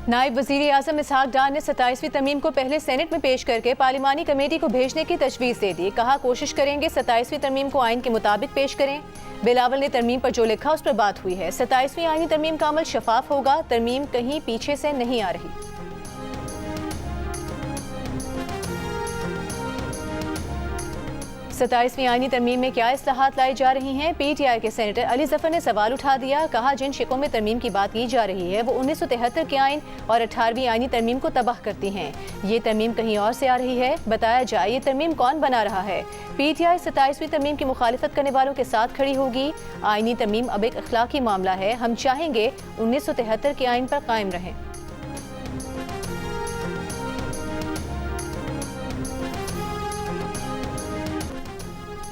नायब वज़ीर आज़म इसहाक डार ने 27वीं तरमीम को पहले सेनेट में पेश करके पार्लिमानी कमेटी को भेजने की तजवीज़ दे दी। कहा कोशिश करेंगे 27वीं तरमीम को आइन के मुताबिक पेश करें। बिलावल ने तरमीम पर जो लिखा उस पर बात हुई है। 27वीं आइनी तरमीम का अमल शफाफ होगा, तरमीम कहीं पीछे से नहीं आ रही। 27वीं आइनी तरमीम में क्या इस्लाहात लाई जा रही हैं? PTI के सेनेटर अली जफर ने सवाल उठा दिया। कहा जिन शिकों में तरमीम की बात की जा रही है वो 1973 के आइन और 18वीं आइनी तरमीम को तबाह करती हैं। ये तरमीम कहीं और से आ रही है। बताया जाए ये तरमीम कौन बना रहा है? PTI 27वीं तरमीम की मुखालिफत करने वालों के साथ खड़ी होगी। आइनी तरमीम अब एक अखलाकी मामला है। हम चाहेंगे 1973 के आइन पर कायम रहें।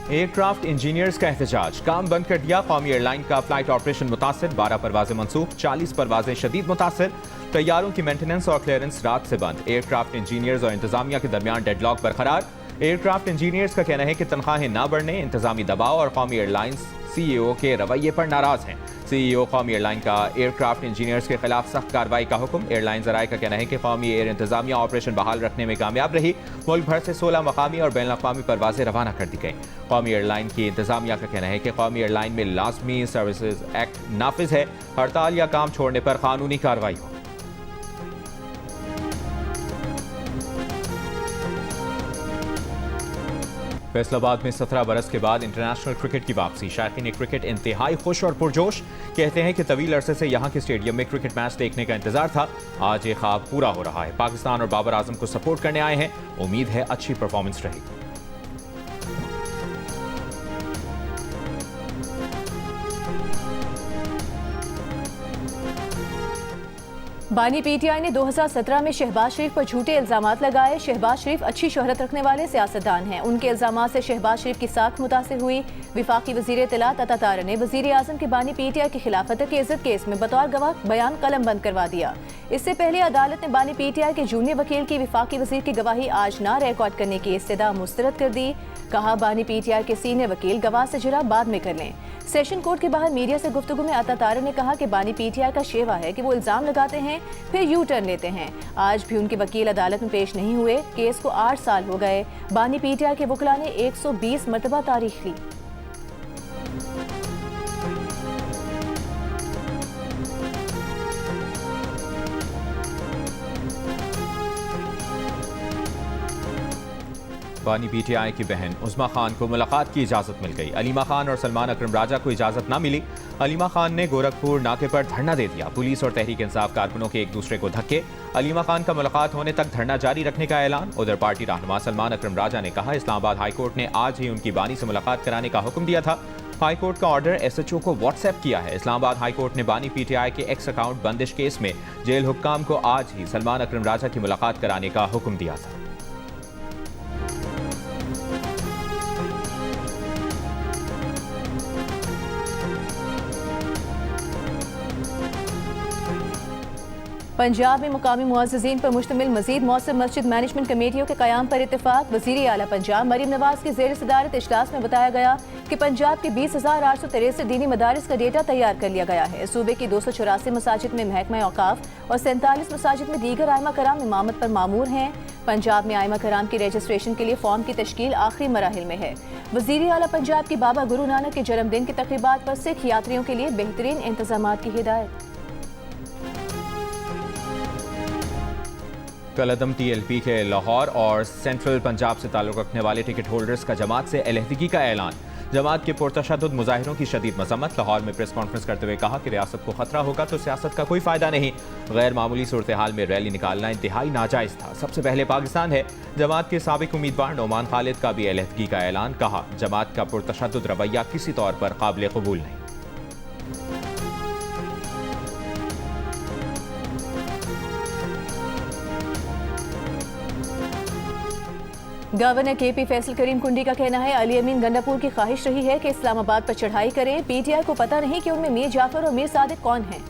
एयरक्राफ्ट इंजीनियर्स का एहतजाज, काम बंद कर दिया। कौमी एयरलाइन का फ्लाइट ऑपरेशन मुतासिर, 12 परवाजें मनसूख, 40 परवाजें शदीद मुतासिर। तैयारों की मेंटेनेंस और क्लियरेंस रात से बंद। एयरक्राफ्ट इंजीनियर्स और इंतजामिया के दरमियान डेडलॉक बरकरार। एयरक्राफ्ट इंजीनियर्स का कहना है कि तनख्वाहें ना बढ़ने, इंतजामी दबाव और कौमी एयरलाइंस CEO के रवैये पर नाराज हैं। CEO कौमी एयरलाइन का एयरक्राफ्ट इंजीनियर्स के खिलाफ सख्त कार्रवाई का हुक्म। एयरलाइन ज़राए का कहना है कि कौमी एयर इंतजामिया ऑपरेशन बहाल रखने में कामयाब रही। मुल्क भर से 16 मकामी और बैन अवी परवाजें रवाना कर दी गई। कौमी एयरलाइन की इंतजामिया का कहना है कि कौमी एयरलाइन में लाजमी सर्विसेज एक्ट नाफिज है। हड़ताल या काम छोड़ने पर कानूनी कार्रवाई हो। फैसलाबाद में 17 बरस के बाद इंटरनेशनल क्रिकेट की वापसी। शायकीन क्रिकेट इंतहाई खुश और पुरजोश। कहते हैं कि तवील अरसे से यहाँ के स्टेडियम में क्रिकेट मैच देखने का इंतजार था। आज ये ख्वाब पूरा हो रहा है। पाकिस्तान और बाबर आजम को सपोर्ट करने आए हैं। उम्मीद है अच्छी परफॉर्मेंस रहेगी। बानी PTI ने 2017 में शहबाज शरीफ पर झूठे इल्जामात लगाए। शहबाज शरीफ अच्छी शोहरत रखने वाले सियासतदान हैं। उनके इल्जामात से शहबाज शरीफ की साख मुतासिर हुई। विफाकी वजीर इत्तलात अता तारा ने वजीर आजम के बानी PTI की खिलाफत की इज्जत केस में बतौर गवाह बयान कलम बंद करवा दिया। इससे पहले अदालत ने बानी PTI के जूनियर वकील की विफाकी वजीर की गवाही आज ना रिकॉर्ड करने की इस्तदा मुस्तरद कर दी। कहा बानी PTI के सीनियर वकील गवाह से जुरा बाद में कर लें। सेशन कोर्ट के बाहर मीडिया से गुफ्तगू में अता तारा ने कहा कि बानी PTI का शेवा है कि वो इल्जाम लगाते हैं फिर यू टर्न लेते हैं। आज भी उनके वकील अदालत में पेश नहीं हुए। केस को 8 साल हो गए। बानी PTI के वकला ने 120 मरतबा तारीख ली। बानी PTI की बहन उस्मा खान को मुलाकात की इजाज़त मिल गई। अलीमा खान और सलमान अकरम राजा को इजाज़त ना मिली। अलीमा खान ने गोरखपुर नाके पर धरना दे दिया। पुलिस और तहरीक इंसाफ कारकुनों के एक दूसरे को धक्के। अलीमा खान का मुलाकात होने तक धरना जारी रखने का ऐलान। उधर पार्टी रहनुमा सलमान अकरम राजा ने कहा इस्लामाबाद हाईकोर्ट ने आज ही उनकी बानी से मुलाकात कराने का हुक्म दिया था। हाईकोर्ट का ऑर्डर SHO को व्हाट्सएप किया है। इस्लामाबाद हाईकोर्ट ने बानी PTI के एक्स अकाउंट बंदिश केस में जेल हुक्काम को आज ही सलमान अकरम राजा की मुलाकात कराने का हुक्म दिया था। पंजाब में मुकामी मुअज़्ज़िज़ीन पर मुश्तमिल मज़ीद मौसम मस्जिद मैनेजमेंट कमेटियों के क़याम पर इत्तेफाक। वज़ीर आला पंजाब मरीम नवाज की ज़ेर सदारत इजलास में बताया गया कि पंजाब के 20,863 दीनी मदारिस का डेटा तैयार कर लिया गया है। सूबे की 284 मसाजिद में महकमा औकाफ और 47 मसाजिद में दीगर आइमा कराम इमामत पर मामूर हैं। पंजाब में आइमा कराम की रजिस्ट्रेशन के लिए फॉर्म की तश्कील आखिरी मराहिल में है। वज़ीर आला पंजाब की बाबा गुरु नानक के जन्मदिन की तकरीबात पर सिख यात्रियों के लिए बेहतरीन इंतजामात की हिदायत। कलअदम TLP के लाहौर और सेंट्रल पंजाब से ताल्लुक़ रखने वाले टिकट होल्डर्स का जमात से अलहदगी का ऐलान। जमात के पुरतशद्दुद मुजाहिरों की शदीद मजम्मत। लाहौर में प्रेस कॉन्फ्रेंस करते हुए कहा कि रियासत को खतरा होगा तो सियासत का कोई फ़ायदा नहीं। गैर मामूली सूरत हाल में रैली निकालना इंतहाई नाजायज़ था। सबसे पहले पाकिस्तान है। जमात के साबिक उम्मीदवार नोमान खालिद का भी अलहदगी का ऐलान। कहा जमात का पुरतशद्दुद रवैया किसी तौर पर काबिल कबूल नहीं। गवर्नर KP फैसल करीम कुंडी का कहना है अली अमीन गंडापुर की ख्वाहिश रही है कि इस्लामाबाद पर चढ़ाई करें। PTI को पता नहीं कि उनमें मीर जाफर और मीर सादिक कौन हैं।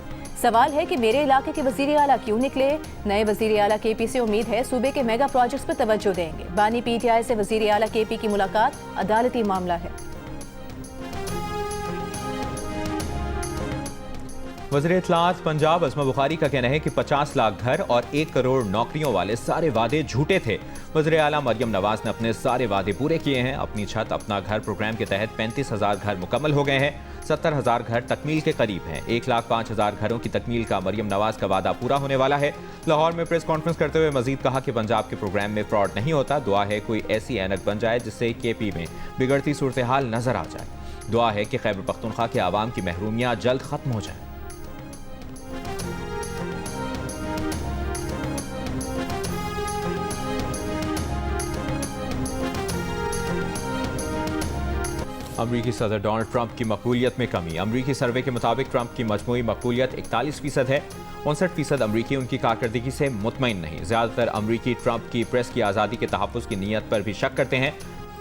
सवाल है कि मेरे इलाके के वजीर आला क्यों निकले। नए वजीर आला KP से उम्मीद है सूबे के मेगा प्रोजेक्ट्स पर तवज्जो देंगे। बानी PTI से वजीर आला KP की मुलाकात अदालती मामला है। वज़ीर इत्तलात पंजाब अज़मा बुखारी का कहना है कि 50 लाख घर और 1 करोड़ नौकरियों वाले सारे वादे झूठे थे। वज़ीर आला मरियम नवाज ने अपने सारे वादे पूरे किए हैं। अपनी छत अपना घर प्रोग्राम के तहत 35,000 घर मुकम्मल हो गए हैं। 70,000 घर तकमील के करीब हैं। 1,05,000 घरों की तकमील का मरियम नवाज का वादा पूरा होने वाला है। लाहौर में प्रेस कॉन्फ्रेंस करते हुए मजीद कहा कि पंजाब के प्रोग्राम में फ्रॉड नहीं होता। दुआ है कोई ऐसी ऐनक बन जाए जिससे KP में बिगड़ती सूरत हाल नजर आ जाए। दुआ है कि खैबर पख्तूनख्वा के आवाम की महरूमियाँ जल्द खत्म हो जाए। अमरीकी सदर डोनाल्ड ट्रंप की मकबूलियत में कमी। अमरीकी सर्वे के मुताबिक ट्रंप की मजमूई मकबूलियत 41% है। 59% अमरीकी उनकी कारकर्दगी से मुतमईन नहीं। ज्यादातर अमरीकी ट्रंप की प्रेस की आज़ादी के तहफ़्फ़ुज़ की नीयत पर भी शक करते हैं।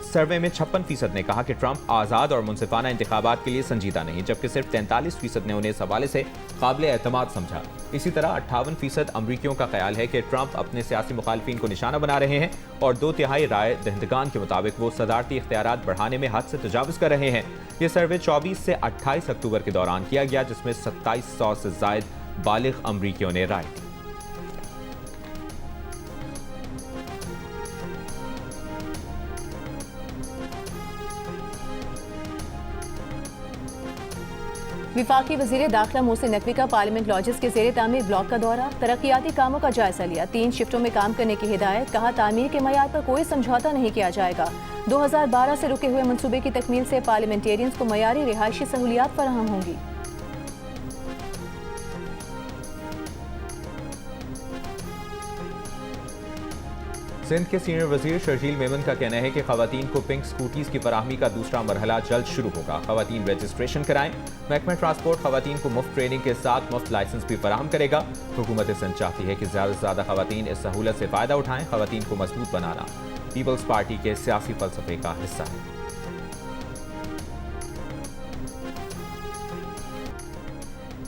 सर्वे में 56% ने कहा कि ट्रंप आज़ाद और मुनसिफाना इंतखाबात के लिए संजीदा नहीं, जबकि सिर्फ 43% ने उन्हें इस हवाले से काबिल एतमाद समझा। इसी तरह 58% अमरीकियों का ख्याल है कि ट्रंप अपने सियासी मुखालिफिन को निशाना बना रहे हैं और 2/3 राय दहिंदगान के मुताबिक वो सदारती इख्तियारात बढ़ाने में हद से तजावुज़ कर रहे हैं। ये सर्वे 24 से 28 अक्टूबर के दौरान किया गया, जिसमें 2700 से जायद बालिग अमरीकियों ने राय दी। विफाकी वज़ीर दाखिला मोहसिन नकवी का पार्लियामेंट लॉजेस के ज़ेरे तामीर ब्लॉक का दौरा। तरक्याती कामों का जायजा लिया। 3 शिफ्टों में काम करने की हिदायत। कहा तामीर के मयार पर कोई समझौता नहीं किया जाएगा। 2012 से रुके हुए मनसूबे की तकमील से पार्लियामेंटेरियंस को मयारी रिहायशी सहूलियात फराहम होंगी। सिंध के सीनियर वजीर शर्जील मेमन का कहना है कि खवातीन को पिंक स्कूटीज की फराहमी का दूसरा मरहला जल्द शुरू होगा। खवातीन रजिस्ट्रेशन कराएं। महकमा ट्रांसपोर्ट खवातीन को मुफ्त ट्रेनिंग के साथ मुफ्त लाइसेंस भी फराहम करेगा। हुकूमत सिंध चाहती है कि ज़्यादा से ज़्यादा खवातीन इस सहूलत से फ़ायदा उठाएं। खवातीन को मजबूत बनाना पीपल्स पार्टी के सियासी फलसफे का हिस्सा है।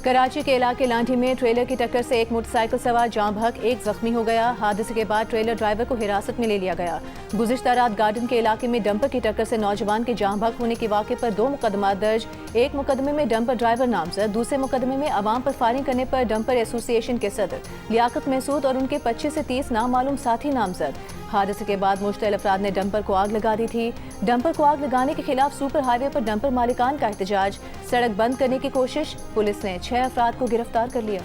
कराची के इलाके लांठी में ट्रेलर की टक्कर से एक मोटरसाइकिल सवार जाम बहक, एक जख्मी हो गया। हादसे के बाद ट्रेलर ड्राइवर को हिरासत में ले लिया गया। गुज़िश्ता रात गार्डन के इलाके में डंपर की टक्कर से नौजवान के जाम बहक होने के वाक़े पर 2 मुकदमा दर्ज। एक मुकदमे में डंपर ड्राइवर नामजद, दूसरे मुकदमे में अवाम पर फायरिंग करने पर डंपर एसोसिएशन के सदर लियाकत महसूद और उनके 25 से 30 नामालूम साथी नामजद। हादसे के बाद मुश्तइल अफराद ने डंपर को आग लगा दी थी। डंपर को आग लगाने के खिलाफ सुपर हाईवे पर डंपर मालिकान का एहतजाज। सड़क बंद करने की कोशिश। पुलिस ने 6 अफराद को गिरफ्तार कर लिया।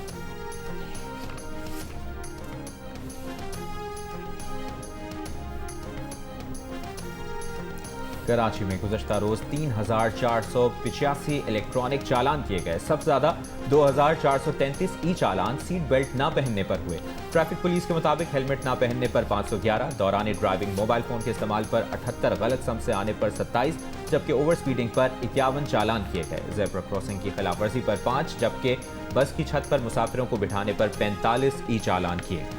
कराची में गुज़श्ता रोज 3,485 इलेक्ट्रॉनिक चालान किए गए। सबसे ज्यादा 2,433 ई चालान सीट बेल्ट न पहनने पर हुए। ट्रैफिक पुलिस के मुताबिक हेलमेट न पहनने पर 511, दौरान ड्राइविंग मोबाइल फोन के इस्तेमाल पर 78, गलत सम से आने पर 27, जबकि ओवर स्पीडिंग पर 51 चालान किए गए। ज़ेब्रा क्रॉसिंग की खिलाफवर्जी पर 5, जबकि बस की छत पर मुसाफिरों को बिठाने पर 45 ई चालान किए गए।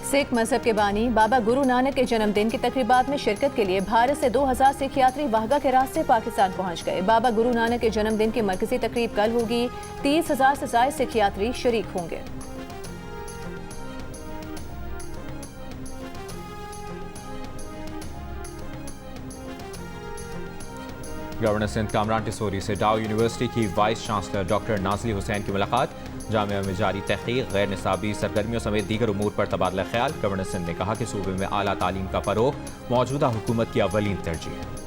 सिख मजहब के बानी बाबा गुरु नानक के जन्मदिन की तकरीबात में शिरकत के लिए भारत से 2000 सिख यात्री वाहगा के रास्ते पाकिस्तान पहुंच गए। बाबा गुरु नानक के जन्मदिन की मरकजी तकरीब कल होगी। 30,000 से ज्यादा सिख यात्री शरीक होंगे। गवर्नर सिंध कामरान टिसोरी से डाउ यूनिवर्सिटी की vice chancellor doctor Nazli Hussain की मुलाकात। जामिया में जारी तहकीक, गैर निसाबी सरगर्मियों समेत दीगर उमूर पर तबादला ख्याल। गवर्नर सिंध ने कहा कि सूबे में आला तालीम का फरोग मौजूदा हुकूमत की अव्वलीन तरजीह है।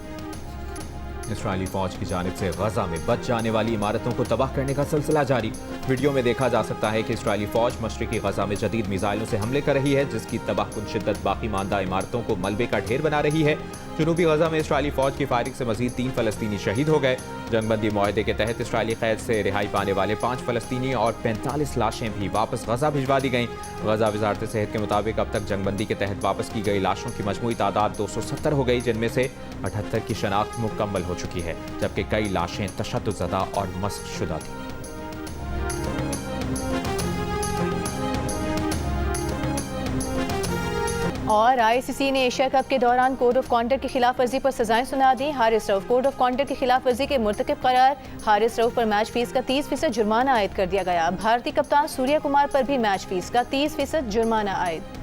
इसराइली फौज की जानिब से गजा में बच जाने वाली इमारतों को तबाह करने का सिलसिला जारी। वीडियो में देखा जा सकता है कि इसराइली फौज मशरिकी गजा में जदीद मिसाइलों से हमले कर रही है, जिसकी तबाहकुन शिद्दत बाकी मानदा इमारतों को मलबे का ढेर बना रही है। जनूबी गजा में इसराइली फौज की फायरिंग से मजीद 3 फलस्तीनी शहीद हो गए। जंगबंदी मुआहदे के तहत इसराइली कैद से रिहाई पाने वाले 5 फलस्तीनी और 45 लाशें भी वापस गजा भिजवा दी गईं। गजा वजारत सेहत के मुताबिक अब तक जंगबंदी के तहत वापस की गई लाशों की मजमूई तादाद 270 हो गई, जिनमें से 78 की शनाख्त मुकम्मल हो चुकी है, जबकि कई लाशें तशद्दुदज़दा और मस्क शुदा थीं। और ICC ने एशिया कप के दौरान कोड ऑफ कॉन्डक्ट की खिलाफ वर्जी पर सजाएं सुना दी। Haris Rauf code of conduct की खिलाफ वर्जी के मुर्तकिब करार। हारिस रऊफ पर मैच फीस का 30% जुर्माना आयद कर दिया गया। भारतीय कप्तान सूर्य कुमार पर भी मैच फीस का 30% जुर्माना आयद।